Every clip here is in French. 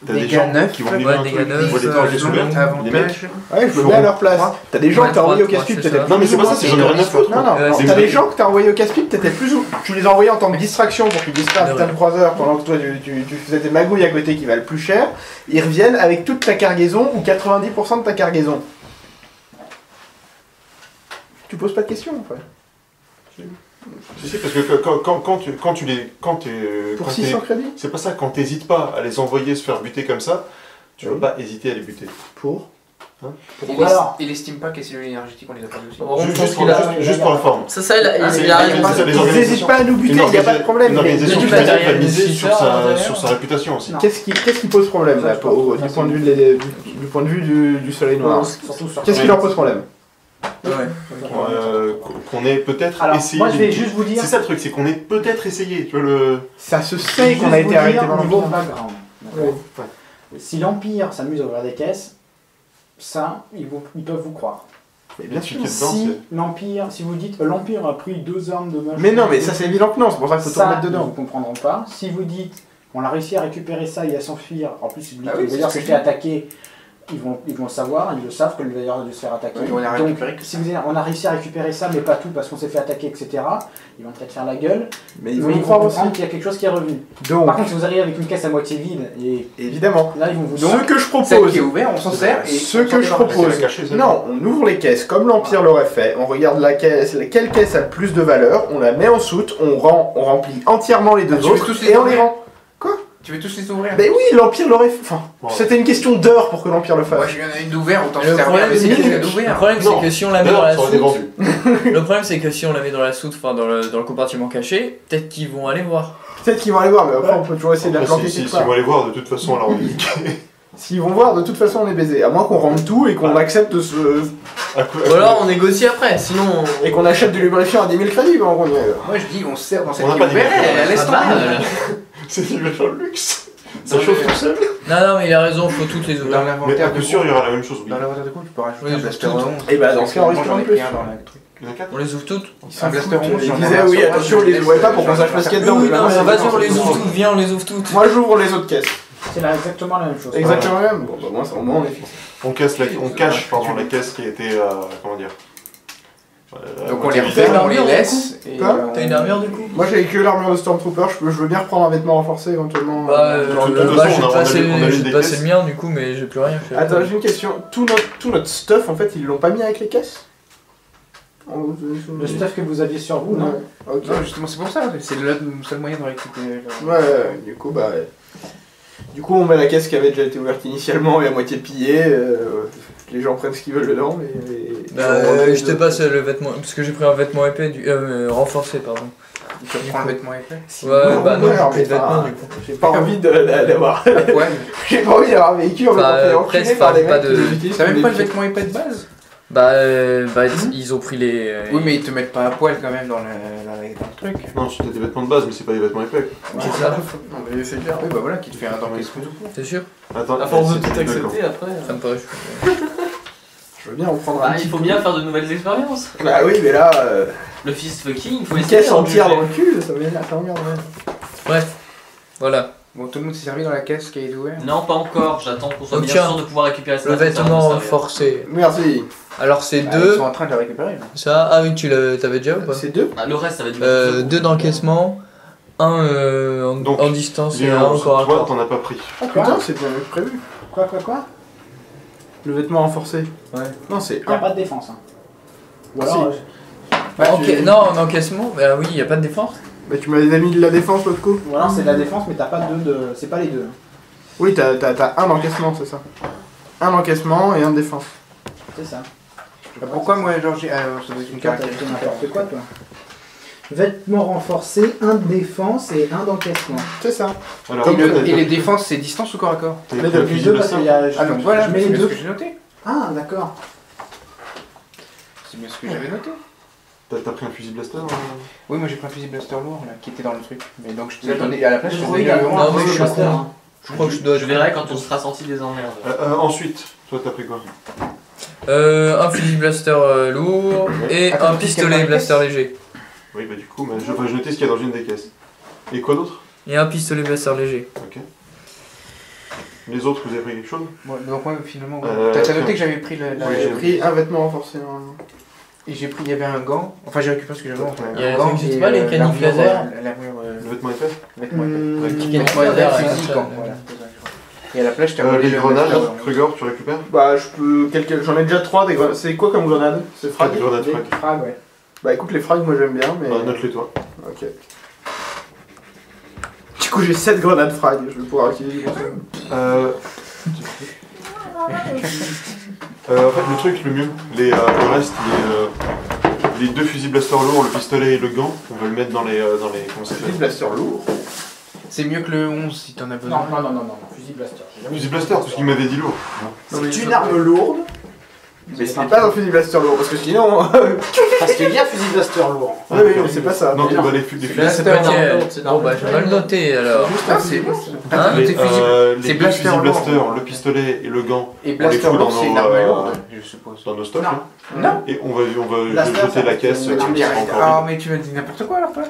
T'as des gens qui vont livrer un truc, ils voient les targets ouverts, les mecs. Ouais, je me mets à leur place. T'as des gens que t'as envoyés au casse-pipe, peut-être. Non, mais c'est pas ça, c'est j'en ai rien à foutre. Non, t'as des gens que t'as envoyés au casse-pipe, t'étais plus ou. Tu les as envoyés en tant que distraction pour qu'ils distraient putain de croiseurs pendant que toi tu faisais tes magouilles à côté qui valent plus cher. Ils reviennent avec toute ta cargaison ou 90% de ta cargaison. Tu poses pas de questions en fait. Si, parce que quand tu les. Pour 600 crédits. C'est pas ça, quand t'hésites pas à les envoyer se faire buter comme ça, tu vas pas hésiter à les buter. Pour Il estime pas que les cellules énergétiques, on les a perdues aussi. Juste pour la forme. Ça, il a Ils n'hésitent pas à nous buter, il n'y a pas de problème. Une organisation qui va miser sur sa réputation aussi. Qu'est-ce qui pose problème là, du point de vue du soleil noir? Qu'est-ce qui leur pose problème? Qu'on ait peut-être essayé. Moi je vais juste vous dire. C'est ça le truc, c'est qu'on ait peut-être essayé. Tu vois le. Ça se sait qu'on a été arrêté dans le niveau background. Si l'Empire s'amuse à ouvrir des caisses, ça, ils peuvent vous croire. Mais bien sûr. Si l'Empire, si vous dites l'Empire a pris 2 armes de machin. Mais non, mais ça c'est évident que non, c'est pour ça qu'il faut tout remettre dedans. Ils ne comprendront pas. Si vous dites on a réussi à récupérer ça et à s'enfuir, en plus le veilleur s'est fait attaquer. Ils vont le savoir, ils le savent que le veilleur a dû se faire attaquer. Oui, donc, si vous dites on a réussi à récupérer ça, mais pas tout parce qu'on s'est fait attaquer, etc., ils vont peut-être faire la gueule. Mais ils vont y croire aussi qu'il y a quelque chose qui est revenu. Donc, par contre, si vous arrivez avec une caisse à moitié vide, et évidemment, là ils vont vous. Ce que je propose, celle qui est ouverte, on s'en sert. Ce que je propose, non, on ouvre les caisses comme l'Empire l'aurait fait. On regarde la caisse, quelle caisse a le plus de valeur, on la met en soute, on remplit entièrement les deux autres et on les rend. Tu veux tous les ouvrir? Mais oui, l'Empire l'aurait fait. Enfin, c'était une question d'heure pour que l'Empire le fasse. Moi, je viens une d'ouvert, autant se Le servir. problème, Mais c'est c'est d'ouvert. le problème, c'est que si on la met dans la soute, vendu. le problème, c'est que si on la met dans la soute, enfin dans le compartiment caché, peut-être qu'ils vont aller voir. Peut-être qu'ils vont aller voir, mais après on peut toujours essayer de la planquer quelque part. S'ils vont aller voir, de toute façon, alors on est S'ils vont voir, de toute façon on est baisé. À moins qu'on rende tout et qu'on accepte de se. Ou alors on négocie après, sinon. Et qu'on achète du lubrifiant à 10 000 crédits pendant qu'on y est. Moi je dis, on se sert dans cette On n'a pas ouverte, laisse tomber. C'est du lubrifiant de luxe. Ça chauffe tout seul. Non, mais il a raison, faut toutes les ouvrir. Dans Mais l'inventaire à coup sûr, il y aura la même chose. Dans l'inventaire de coup, tu peux rajouter Oui, un blaster tout. 11. Et bah dans ce cas, on risque j'en ai en plus. pris un dans le truc. Il y en a 4. On les ouvre toutes. Un blaster 11, Il j'en ai disait un oui, sur attention, on les ouvrait pas pour qu'on sache pas ce qu'il y a dedans. Oui, Mais non, maintenant, mais c'est vas-y, bon, on les c'est ouvre bon. toutes, viens, on les ouvre toutes. Moi j'ouvre les autres caisses. C'est exactement la même chose. Exactement la même. Bon, bah, moi, au moins on est fixé. On cache la caisse qui a été. Comment dire. Donc on les refait, on les laisse. T'as une armure du coup? Moi j'ai que l'armure de Stormtrooper, je veux bien reprendre un vêtement renforcé éventuellement. Bah, de toute je façon, vais on a passer lu des caisses. le mien du coup, mais j'ai plus rien fait. Attends, j'ai une question. Tout notre stuff, en fait, ils l'ont pas mis avec les caisses? Le stuff que vous aviez sur vous, non? Ok. Non, justement, c'est pour ça, c'est le seul moyen de récupérer. Ouais, du coup, bah. Du coup, on met la caisse qui avait déjà été ouverte initialement et à moitié pillée. Les gens prennent ce qu'ils veulent dedans. Je te passe le vêtement, parce que j'ai pris un vêtement épais, renforcé, pardon. Tu reprends le vêtement épais? Ouais, bah non, j'ai mais pris de vêtements du coup. j'ai pas envie d'avoir. Ouais. J'ai pas envie d'avoir un véhicule, on Enfin, fait après, enculer par des pas mecs de- qui les utilisent T'as comme même pas le des vêtement épais de base? Ils ont pris les. Oui, mais ils te mettent pas à poil quand même dans le truc. Non, c'était des vêtements de base, mais c'est pas des vêtements épais. C'est ça, Non, mais c'est clair. Oui, bah voilà, qui te fait un dans tout court. c'est sûr. Attends, À force de tout d'accord. accepter après. Ça me paraît. Je veux bien en prendre un Ah, petit il faut peu. bien faire de nouvelles expériences. Bah oui, mais là, Le fist fucking, il faut une essayer. caisse en entière juger. dans le cul, ça m'énerve, ça m'emmerde. Bref, voilà. Bon, tout le monde s'est servi dans la caisse qui est ouverte? Non, pas encore. J'attends qu'on soit Donc, bien tiens, sûr de pouvoir récupérer ça. Le vêtement renforcé. Merci. Alors c'est Ils deux. sont en train de le récupérer là. Ça, ah oui, t'avais déjà ou pas? C'est deux. Ah, le reste, ça va être du Deux d'encaissement, un Donc, en distance et Dis-le, un encore à toi, corps. t'en as pas pris. Ah putain, c'est bien prévu. Quoi? Le vêtement renforcé. Ouais. Non, c'est Il n'y a un. pas de défense. Hein. Ou Ah, alors, Non, en encaissement, bah oui, il n'y a pas de défense. Bah tu m'avais mis de la défense l'autre coup. ou alors c'est de la défense, mais t'as pas deux de. C'est pas les deux. Oui, t'as un encaissement, c'est ça. Un encaissement et un de défense. C'est ça. Pourquoi moi, genre, j'ai. Ça doit être une Toi, t'as caractéristique. fait n'importe quoi, toi. Vêtements renforcés, un de défense et un d'encaissement. C'est ça. Alors, Et les défenses, c'est distance ou corps à corps? t'as Mais pris un depuis fusil deux, de parce qu'il y sort. a. Ah, donc voilà, je mets c'est les bien ce deux. que j'ai noté. Ah, d'accord. C'est bien ce que j'avais noté. T'as pris un fusil blaster Oui, moi j'ai pris un fusil blaster lourd là, qui était dans le truc. Mais donc je te l'ai donné à la place, je te Oui, donne le Non, mais je suis master, con. hein. Je crois que je dois. Je verrai quand on sera sorti des emmerdes. Ensuite, toi t'as pris quoi? Un fusil blaster lourd et Attends, un pistolet quelle blaster caisse léger. Oui, bah du coup, je vais noter ce qu'il y a dans une des caisses. Et quoi d'autre? Et un pistolet blaster léger. Ok. Les autres, vous avez pris quelque chose? Donc moi finalement, Euh, t'as noté que j'avais pris la... Oui, J'ai pris un vêtement renforcé. Et j'ai pris, il y avait un gant, enfin j'ai récupéré ce que j'avais, enfin, Il y a- un gant ça existe et, pas, les caniques l'armure, laser l'armure, Le vêtement épais? vêtement épais. Ouais, Mmh, qui est ouais, laser, ouais, fusil, ouais, gant, ouais. voilà. Et à la place, je t'ai envoyé Les le grenades, blaster. Kruger, tu récupères? Bah, je peux. J'en ai déjà 3 des grenades. C'est quoi comme grenade? C'est frag? Des grenades Des frag. frags, ouais. Bah, écoute, les frags, moi j'aime bien, mais. Bah, note-les toi. Ok. Du coup, j'ai 7 grenades frag, je vais pouvoir utiliser. En fait, le truc le mieux, le reste, les deux fusils blaster lourds, le pistolet et le gant, on va le mettre dans les comment ça Fusil s'appelle? blaster lourd. C'est mieux que le 11 si t'en as besoin. Non, fusil blaster. Fusil blaster, parce qu'il m'avait dit lourd. C'est une arme lourde, mais ce n'est pas un fusil blaster lourd, parce que sinon. Parce qu'il y a fusil blaster lourd. Oui, oui, mais c'est pas ça. Non, Mais non. bah, les fusils. Là, c'est Blaster, pas non, quel. c'est Bon, bah, je vais mal noter alors. Ah, c'est... Attends, Les, tes fusils... les c'est deux blaster fusils lourd. blaster, le pistolet et le gant, Et on les blaster fout lourd, dans c'est une nos, arme lourde, je suppose. dans nos stocks. Non. hein. Non. Et on va Blaster, jeter ça la fait caisse. une arme qui sera directe. encore Ah, vide. mais tu m'as dit n'importe quoi alors, toi.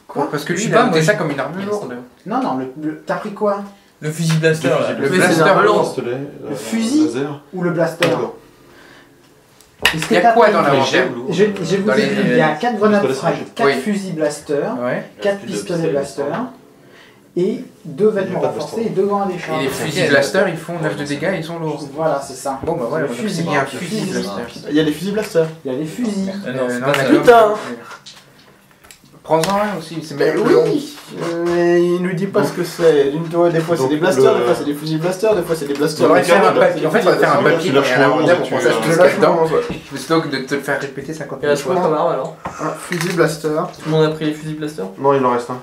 Quoi? Parce que Je lui, sais il pas, a noté moi, ça comme une arme lourde. Non, t'as pris quoi? Le fusil blaster, là. Le fusil Mais c'est blaster, une arme Le lourde. pistolet, Le fusil laser. Ou le blaster? D'accord. Est-ce que Il y a t'as quoi pris- dans la Mais vingtaine j'ai- Je vous Dans ai les- dit, il y a 4 grenades Pistolet, frag, c'est 4 Oui. fusils blaster, Ouais. 4 plus de pistolets pistolet blaster, blaster. et 2 vêtements pas de renforcés blaster. et 2 gants à décharge. Et les fusils blaster, ils font 9 de dégâts et ils sont lourds. Voilà, c'est ça. Bon bah voilà, Le donc fusil, c'est bien un le fusil fusil. blaster. Il y a des fusils blaster. Il y a des fusils. Ah non, c'est Non, pas ça. d'accord. Putain. Prends-en un aussi, c'est Ben meilleur que le 11. oui. Mais il nous dit pas ce que c'est. Des fois c'est Donc, des blasters, le- des fois c'est des fusils blasters, des fois c'est des blasters. Faudrait le faire un câble, papier. En fait, faudrait faire un tu papier lâches et à le la onze, rondelle pour tu, qu'on sache euh, tout ce qu'il y a dedans. Plutôt que de te le faire répéter 50 Il reste fois. combien comme arme alors? Un fusil blaster. Tout le monde a pris les fusils blaster? Non, il en reste un.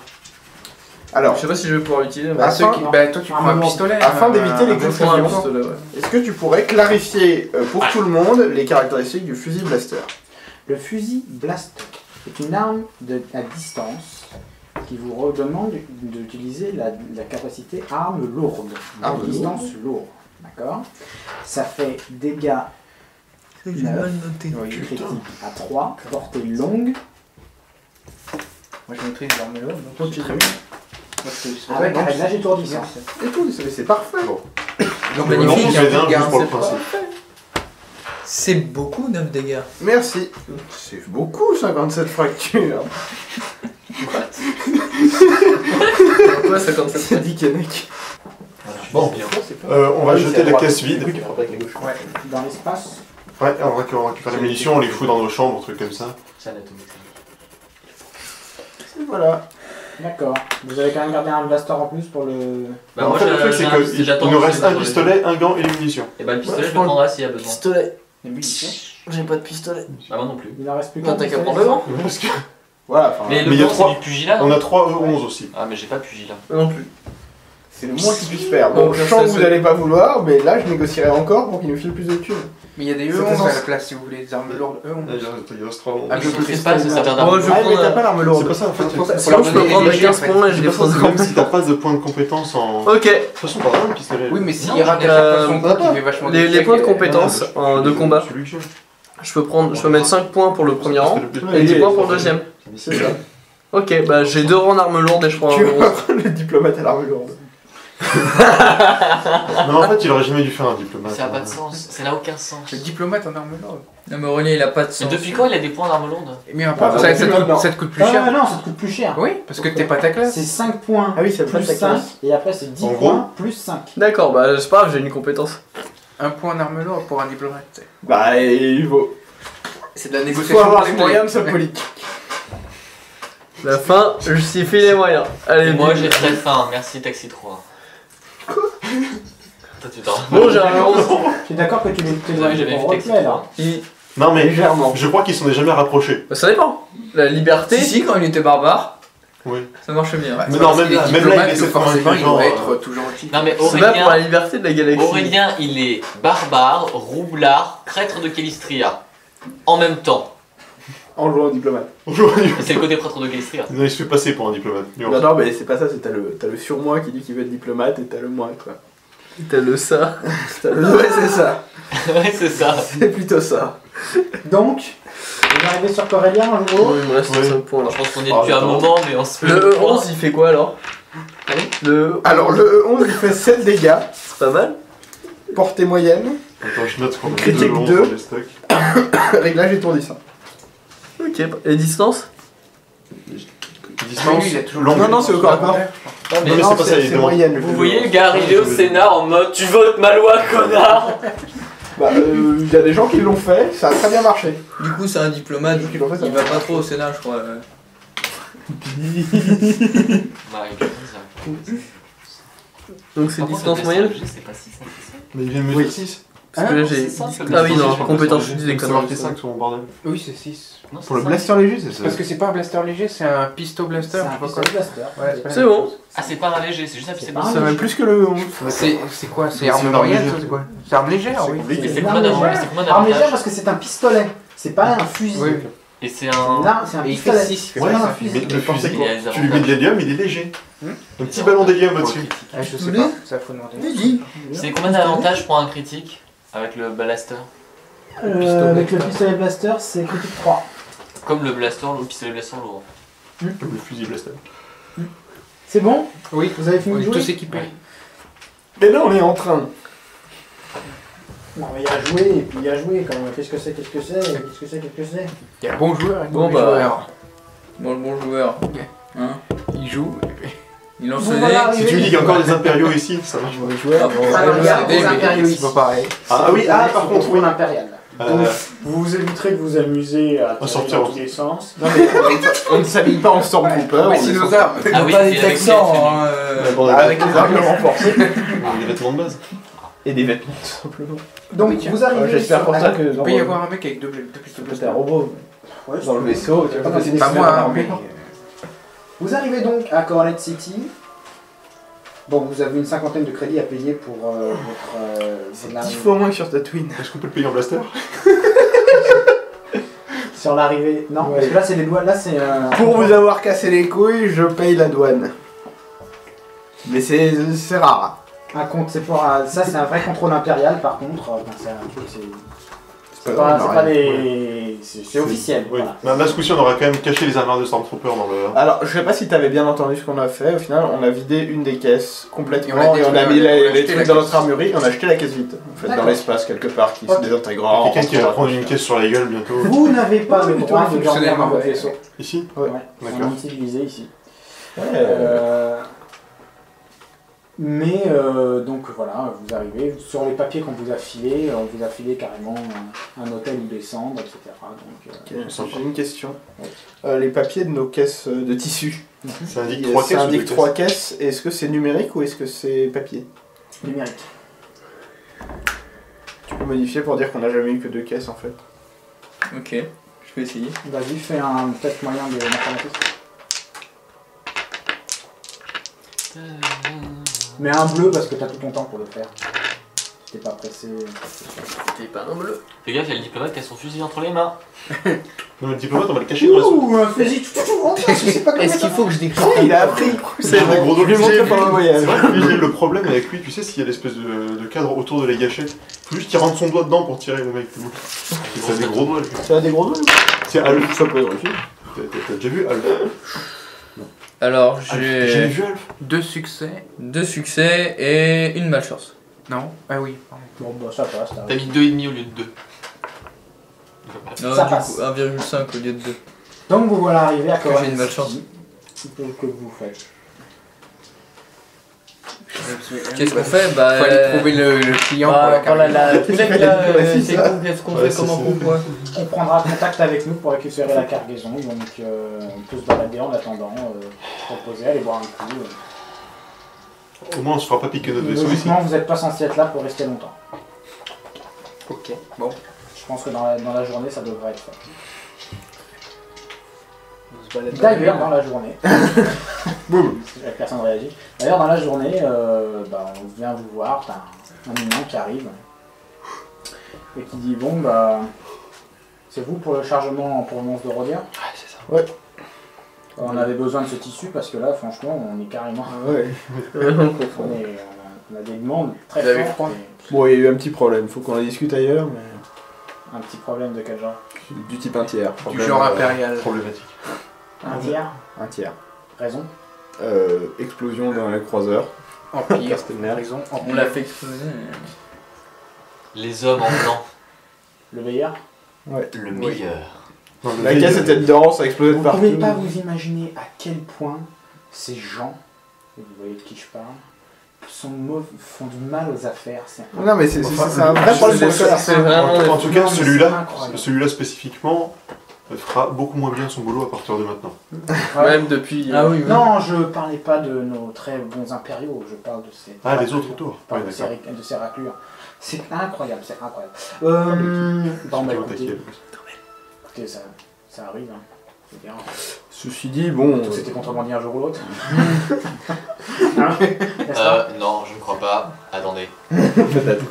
Alors, Je sais pas si je vais pouvoir l'utiliser. Bah, Afin- bah toi tu prends un pistolet. afin d'éviter les Je vais prendre un confusions, pistolet, ouais. est-ce que tu pourrais clarifier pour tout le monde les caractéristiques du fusil blaster? Le fusil blaster est une arme à distance qui vous redemande d'utiliser la capacité arme lourde. Arme À distance lourde. D'accord? Ça fait dégâts J'ai mal noté. Oui, critique à 3, portée longue, moi je maîtrise l'arme lourde. donc Ok. c'est très bien. avec un réglage étourdissant. Et tout, c'est parfait. Donc Non, magnifique, on il y a fait un peu bien de juste garde. pour le c'est pas- principe. C'est beaucoup 9 dégâts. Merci. C'est beaucoup 57 fractures. Ouais, 57. C'est dit Kennec. Bon, bien. on va jeter la caisse vide. Du coup, tu frappes avec la gauche. Ouais, dans l'espace. Ouais, on récupère les munitions, on les fout dans nos chambres, trucs comme ça. C'est anatomique. Et voilà. D'accord. Vous avez quand même gardé un blaster en plus pour le. Bah, en moi, fait, le truc, c'est qu'il nous reste un pistolet, un gant et les munitions. Et bah, le pistolet, Ouais, je le prendrai s'il y a besoin. Pistolet. Les munitions. J'ai pas de pistolet. Bah, moi non plus. Il en reste plus Non, qu'un. t'as qu'à pistolet. prendre le vent. Parce que Voilà, enfin, Mais Mais le il y a gant, trois- c'est du pugilat. on a 3 E11 aussi. Ah, mais j'ai pas de pugilat. Non plus. c'est le moins qu'il puisse faire. Bon, Donc, je sens que ça, vous c'est- n'allez pas vouloir, mais là je négocierai encore pour qu'il nous file plus de thunes. Mais il y a des C'est E11 à sens- la place si vous voulez, des armes lourdes E11. Il reste 3 Ah, Mais mais je je maîtrise pas, ça sert Moi, d'arme. je vais Ah, mais prendre t'as un- pas l'arme lourde. C'est pas ça en fait. Sinon, je peux prendre les 15 points et je les C'est pas ça, pose même si t'as pas de points de compétence en. De Ok. toute façon, t'as rien de pistolet. Oui, mais s'il Non, y rate à chaque euh, fois son coup qui fait vachement les d'échecs, points de et- compétence de combat. Celui que j'ai. Je peux mettre 5 points pour le premier rang Parce que et 10 points pour le deuxième. C'est ça. Ok, bah j'ai 2 rangs d'armes lourdes et je prends Tu vas un prendre le diplomate à l'arme lourde. Non, en fait, il aurait jamais dû faire un diplomate. Ça n'a pas de sens. Ça n'a aucun sens. Le diplomate en arme lourde. Non, mais Aurélien, il a pas de Mais sens. depuis quand il a des points d'arme lourde? Mais un Ah, peu, bah, ça te coûte plus Ah cher. non, ça te coûte plus cher. Oui, parce que t'es pas ta classe. C'est 5 points Ah oui, c'est plus pas ta 5 classe. et après c'est 10 En points plus 5. D'accord, bah c'est pas grave, j'ai une compétence. Un point en arme lourde pour un diplomate. tu sais. Bah, il faut. C'est de la Il négociation. faut avoir les complète. moyens de sa politique. La fin justifie les moyens. Allez, Et moi bim. j'ai très faim, merci Taxi 3. Toi tu t'en. Bon, j'ai un 11. Je suis d'accord que tu les Désolé, j'avais pour vu Taxi replay là. 3. Non, mais Légèrement. je crois qu'ils sont jamais rapprochés. Bah, ça dépend. La liberté. Si, quand il était barbare, Oui. ça marche bien. Ouais, Mais c'est non, parce même qu'il est là, même là, il diplomate essaie que de convaincre forcément, les il gens, doit être toujours gentil. Non mais C'est là pour la Aurélien, liberté de la galaxie. Aurélien il est barbare, roublard, prêtre de Calistria. En même temps. En jouant au diplomate. Et c'est le côté prêtre de Calistria. Non, il se fait passer pour un diplomate. Non, non, mais c'est pas ça, c'est t'as le surmoi qui dit qu'il veut être diplomate et t'as le moi, quoi. T'as le ça. Ouais, c'est ça. Ouais c'est ça. C'est plutôt ça. Donc, vous arrivez sur Corélien en gros. Bon, il me reste Ouais. 5 points là. Je pense qu'on y est Oh, depuis un attends. moment mais on se fait Le E11 il fait quoi alors? Alors le 11 il fait 7 dégâts, C'est pas mal. portée moyenne, Attends, je note qu'on a Critique deux longs 2. sur les stocks. réglage étourdissant. Ok. Et distance? Distance il a toujours- longue. Non, c'est au corps à corps. Non, mais c'est pas ça, il c'est est devant. moyenne. Vous voyez le gars arriver au Sénat en mode tu votes ma loi, connard. Bah, il y a des gens qui l'ont fait, ça a très bien marché. Du coup, c'est un diplomate. Qui l'ont fait, ça Il va pas trop au Sénat, je crois. Bah, il fait ça. Donc c'est Par contre, distance le moyenne? BSRG, c'est pas si simple que ça. Mais il vient de me Oui. dire 6. Parce que là j'ai. c'est ça, c'est Ah oui, le non, BSRG. compétence, je dis des C'est conneries. marqué 5 sur mon bordel. Oui, c'est 6. Non, c'est Pour le ça. blaster léger, c'est ça. Parce que c'est pas un blaster léger, c'est un pisto blaster. C'est je un sais pas pistolet blaster. Ouais, c'est pas C'est la même bon. chose. Ah, c'est pas un léger, c'est juste un pistolet. pas un C'est même plus que le 11. C'est quoi? C'est C'est arme une arme moyenne, légère. ça, c'est quoi? C'est arme légère, C'est oui. compliqué. Et c'est une combien arme d'avantages? légère. C'est combien Arme légère d'avantages? parce que c'est un pistolet, c'est pas un fusil. Oui. Et c'est C'est un. un Et il fait pistolet. 6. C'est Ouais, pas un mais fusil. le fusil, Il y a des tu lui mets de l'hélium, il est léger. Un petit ballon d'hélium au-dessus. Ah, je sais pas, ça faut demander. C'est combien d'avantages pour un critique avec le blaster? Avec le pistolet blaster, c'est critique 3. Comme le blaster, le pistolet blaster lourd. Comme le fusil blaster. C'est bon? Oui, Vous avez fini on de est jouer? tous équipés. Mais là on est en train. Non, mais il y a joué, et puis il y a joué quand même. Qu'est-ce que c'est, qu'est-ce que c'est, qu'est-ce que c'est, qu'est-ce que c'est? Il y a bon joueur et Bon, mauvais bah. joueur. Bon, le bon joueur. Hein? Il joue. Il lance Bon, le voilà, nez. Si tu me dis qu'il y a encore des impériaux ici, ça marche. Mauvais joueur. Ah bon, Alors, il y a C'est des impériaux c'est ici. pas pareil. Ah oui, ah par contre, oui. l'impérial. Donc, vous vous éviterez de vous amuser à tirer sortir dans en- tous les sens. Non mais on ne s'habille pas en Stormtrooper. Ouais, on est c'est nos sur- armes. Ah oui, pas c'est des avec Texans, les hein. Avec les armes renforcées. Les vêtements de base. Et des vêtements tout simplement. Donc, Oui, tiens. vous arrivez J'espère sur pour la- ça que Il peut y avoir un mec avec deux pistolets c'est un robot. Ouais, Dans le vaisseau, tu Pas vois, moi, c'est Pas des moi, hein, armées. mais. Vous arrivez donc à Cornet City. Bon, vous avez une cinquantaine de crédits à payer pour votre. C'est l'arrivée. 10 fois moins que sur Tatooine. Est-ce qu'on peut le payer en blaster? Sur l'arrivée. Non, Ouais. parce que là, c'est les doigts. Là, c'est. Pour vous avoir cassé les couilles, je paye la douane. Mais c'est rare. Un compte, c'est pour. Ça, c'est un vrai contrôle impérial, par contre. C'est un truc, c'est. C'est grave, pas, on c'est a pas rien. des. C'est officiel. Oui. Voilà. Là, ce coup-ci, on aura quand même caché les armures de Stormtrooper dans le. Alors, je sais pas si t'avais bien entendu ce qu'on a fait. Au final, on a vidé une des caisses complètement Et et on on a a mis détruit- on a les acheté trucs la dans caisse. notre armurerie. On a acheté la caisse vide. En fait, dans D'accord. l'espace quelque part qui Ok. se désintégrera. Quelqu'un qui va prendre une caisse sur la gueule bientôt. Vous n'avez pas le Oui, droit toi, de dormir dans fonctionnellement, votre ouais. vaisseau. Ici? Ouais. D'accord. On est civilisé ici. Ouais. Mais donc voilà, vous arrivez sur les papiers qu'on vous a filés, on vous a filé carrément un hôtel où descendre, etc. Donc, Ok, j'ai une question. Les papiers de nos caisses de tissu. Ça indique 3 Ça caisses. ou indique deux 3 caisses. Est-ce que c'est numérique ou est-ce que c'est papier? numérique. Tu peux modifier pour dire qu'on n'a jamais eu que 2 caisses en fait. Ok, je vais essayer. Vas-y, fais un test moyen de mathématiques. Mais un bleu parce que t'as tout ton temps pour le faire. Si t'es pas pressé. T'es pas un bleu. Fais gaffe, il y a le diplomate qui a son fusil entre les mains. Non, mais le diplomate, on va le cacher dans la soupe. Ouh, un fusil Est-ce qu'il faut que je décris? Il a appris. C'est un gros Je lui ai montré obligé. pendant le voyage. C'est vrai que j'ai le problème avec lui, tu sais, s'il y a l'espèce de cadre autour de la gâchette, faut juste qu'il rentre son doigt dedans pour tirer le mec. C'est des gros doigts, lui. Ça a des gros doigts? C'est Alf. Ça peut vérifier. T'as déjà vu Alf? Alors, Alf. J'ai j'ai vu Alf. 2 succès. 2 succès et une malchance. Non? Ah oui, pardon. Bon, bah ça passe. T'as mis 2,5 au lieu de 2. Non, Ça du passe. coup, 1,5 au lieu de 2. Donc vous voilà arrivé à Que Cornet j'ai une malchance. City. Qu'est-ce que vous faites? Qu'est-ce qu'on fait? Bah, Faut aller trouver le client pour la carte. la truc là, Ouais, c'est c'est ça. cool, qu'est-ce qu'on Ouais, fait, comment c'est- on voit? On prendra contact avec nous pour récupérer la cargaison, donc on peut se balader en attendant, se reposer, aller boire un coup. Au moins, on se fera pas piquer notre vaisseau ici. Logiquement, vous n'êtes pas censé être là pour rester longtemps. Ok, bon. Je pense que dans la journée, ça devrait être fait. On se balade D'ailleurs, dans la journée, personne ne réagit. D'ailleurs, dans la journée, on vient vous voir, t'as un humain qui arrive et qui dit bon bah c'est vous pour le chargement en provenance de Rodia. Ouais, c'est ça. Ouais. On avait besoin de ce tissu parce que là, franchement, on est carrément. Ouais. On a des demandes très Vous avez fortes. froid et Bon, il y a eu un petit problème. Faut qu'on en discute ailleurs, mais un petit problème de quel genre? du type un tiers. Du genre impérial. Problématique. Un tiers. Un tiers. Raison. explosion dans le croiseur. Empire, Castaner. raison, On l'a fait exploser. Les hommes en blanc. Le meilleur. Le meilleur. Non, le La meilleur. caisse était dedans, ça a explosé de Vous partout. pouvez pas vous imaginer à quel point ces gens, et vous voyez de qui je parle, font du mal aux affaires. C'est Non mais c'est un vrai problème pour le cœur. C'est vraiment. En tout cas, Non, mais c'est celui-là incroyable. spécifiquement fera beaucoup moins bien son boulot à partir de maintenant. Même depuis. Ah oui, oui. Non, je parlais pas de nos très bons impériaux, je parle de ces... Ah, les autres autour. Je parle Ouais, de ces, d'accord. de ces raclures. C'est incroyable, c'est incroyable. Bon, bah, écoutez, ça arrive, hein. Je veux dire, Ceci dit, bon. tout s'était contrebandier un jour ou l'autre. Hein, n'est-ce pas Non, je ne crois pas. Attendez. Peut-être.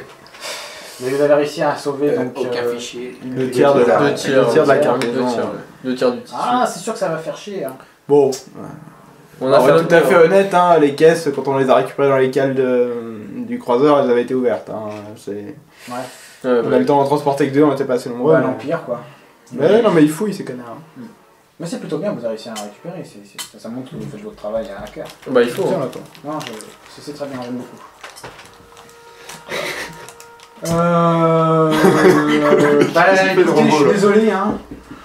Mais vous avez réussi à sauver donc... aucun fichier. Le tiers de la Deux tiers de la deux cargaison. tiers, ouais. Deux tiers du tissu. Ah, c'est sûr que ça va faire chier. Hein. Bon. On On a fait va notre tout à fait devoir. honnête, hein, les caisses, quand on les a récupérées dans les cales du croiseur, elles avaient été ouvertes. Hein. Ouais. On a le temps d'en transporter que deux, on n'était pas assez nombreux. Ouais, mais- l'Empire, quoi. Mais non, mais ils fouillent ces connards. Mais c'est plutôt bien, vous avez réussi à la récupérer. Ça montre que vous faites votre travail à cœur. Bah, il faut. Tiens, hein. attends. Non, c'est très bien, j'aime beaucoup. Bah, écoutez, je suis désolé, hein.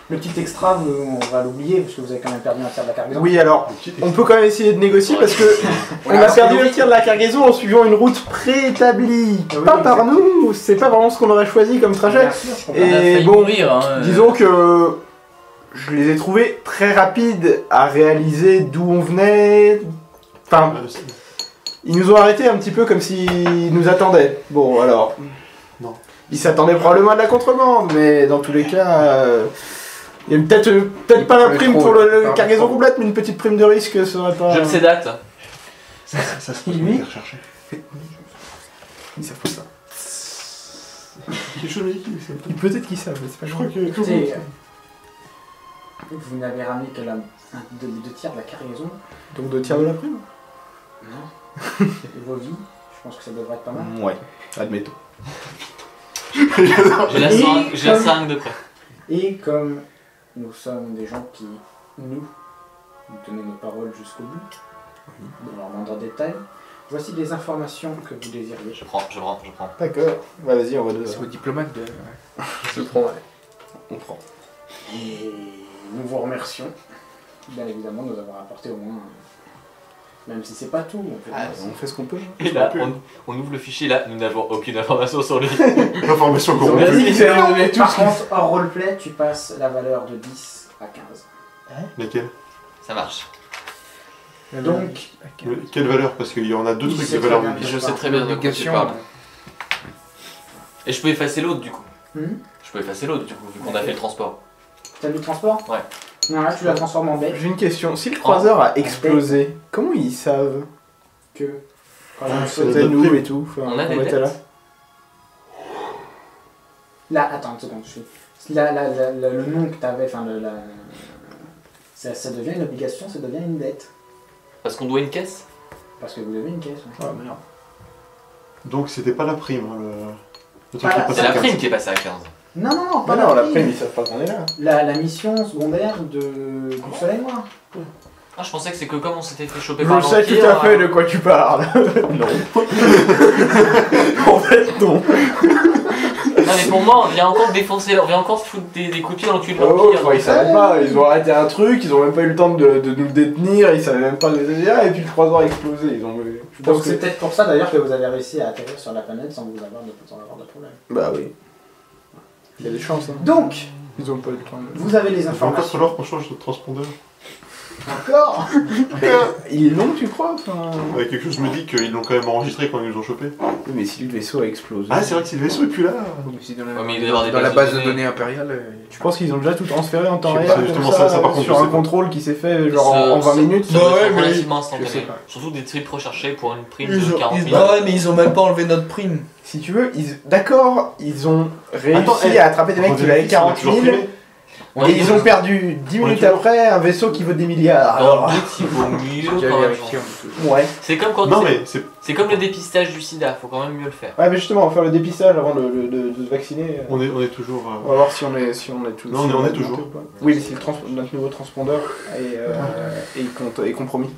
Le petit extra, on va l'oublier parce que vous avez quand même perdu un tiers de la cargaison. Oui, alors, on peut quand même essayer de négocier parce que on a perdu le tiers de la cargaison en suivant une route préétablie. Ah oui, Pas par exactement. nous, c'est pas vraiment ce qu'on aurait choisi comme trajet. Bien sûr, je comprends. On a Et failli bon, mourir, hein. disons que je les ai trouvés très rapides à réaliser d'où on venait. Enfin, ils nous ont arrêtés un petit peu comme s'ils nous attendaient. Bon, alors. Non. Ils s'attendaient probablement à de la contrebande, mais dans tous les cas. Il y a peut-être pas la prime pour le cargaison complète, mais une petite prime de risque serait pas. Je me sédate. Ça se Et lui rechercher. Ils savent pas ça. Quelque chose me dit qu'il sait. Peut-être qu'ils savent, mais c'est pas Je crois que. Écoutez, vous n'avez ramené que les deux tiers de la cargaison. Donc 2 tiers de la prime. Non. Et vos vies, je pense que ça devrait être pas mal. Ouais, admettons. J'ai la seringue de près. Et comme nous sommes des gens qui, nous tenons nos paroles jusqu'au bout, dans leur moindre détail, voici les informations que vous désiriez. Je prends. D'accord. Bah vas-y, on va C'est au diplomate de. Je prends. On prend. Et nous vous remercions, bien évidemment, de nous avoir apporté au moins, même si c'est pas tout, on fait On fait ce qu'on peut. Et là, on ouvre le fichier, là, nous n'avons aucune information sur lui. L'information qu'on Vas-y, veut. c'est tout. Par contre, hors roleplay, tu passes la valeur de 10 à 15. Lesquels Ça marche. Donc, Quelle valeur? Parce qu'il y en a deux Il trucs sait de valeur. très bien. Je sais très bien de quoi tu L'obligation. parles. Et je peux effacer l'autre, du coup. Hmm. Je peux effacer l'autre, du coup, vu qu'on a fait le transport. t'as vu le transport? Ouais. Non, là, tu la transformes en bête. J'ai une question. Si le croiseur a explosé, comment ils savent Que. Quand qu'on c'est c'était notre nous prime. et tout enfin, On a des était dettes. là. Là, attends une seconde, le nom que t'avais, enfin, ça devient une obligation, ça devient une dette. Parce qu'on doit une caisse. Parce que vous devez une caisse. Ouais. Ah merde. Donc c'était pas la prime, hein, le truc Pas qui la- est passé C'est la à 15. prime qui est passée à 15. Non, non, non, pas Bah non, la prime. prime, ils savent pas qu'on est là. La mission secondaire du Soleil Noir. Ah, je pensais que c'est que comme on s'était fait choper Je par sais l'Empire, tout à fait de quoi tu parles. Non. En fait, non. Non, mais pour moi, on vient encore défoncer, on vient encore se foutre des coups de pied dans le cul de Oh, l'Empire. enfin, ils savaient pas, ils ont arrêté un truc, ils ont même pas eu le temps de nous détenir, ils savaient même pas de les aider, et puis le croiseur a explosé. Ils ont. Je pense Donc que. c'est peut-être pour ça d'ailleurs que vous avez réussi à atterrir sur la planète sans avoir de problème. Bah oui. Il y a des chances, hein. Donc, Ils ont pas eu le temps. vous avez les Il va encore informations. falloir qu'on change de transpondeur. Encore Il est long, tu crois enfin... Quelque chose me dit qu'ils l'ont quand même enregistré quand ils nous ont chopé. Oui, mais si le vaisseau a explosé. Ah, c'est vrai que si le vaisseau est plus là. Aussi dans Ouais, mais il doit y avoir des dans la bases base de de données impériale. Je pense qu'ils ont déjà tout transféré en temps Je sais réel. pas, justement, comme ça, par contre, sur je un sais pas. contrôle qui s'est fait genre Ça- en 20 ça- minutes. Ça doit Bah ouais, être mais relativement je sais instantané. pas. Surtout des tripes recherchés pour une prime Ils de ont, 40 000. bah ouais, mais ils ont même pas enlevé notre prime. Si tu veux, d'accord, ils ont réussi Attends, à attraper des mecs qui valaient 40 000 et ils ont perdu 10 minutes toujours- après un vaisseau qui vaut des milliards. Dans Alors, le doute, il vaut mieux J'ai quand même. vérifié en tout. ouais. C'est comme quand Non, mais c'est. c'est comme le dépistage du sida, faut quand même mieux le faire. Ouais, mais justement, on va faire le dépistage avant de se vacciner. On est toujours. On va voir si on est tout. Non, si on est monté toujours. ou pas. Oui, mais si notre nouveau transpondeur est compromis.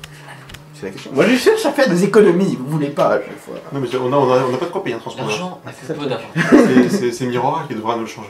C'est la question. Moi je cherche à faire des économies, vous voulez pas à chaque fois. Non mais on a pas de quoi payer un transpondeur. L'argent a fait peu d'argent. C'est Mirora qui devra nous le changer.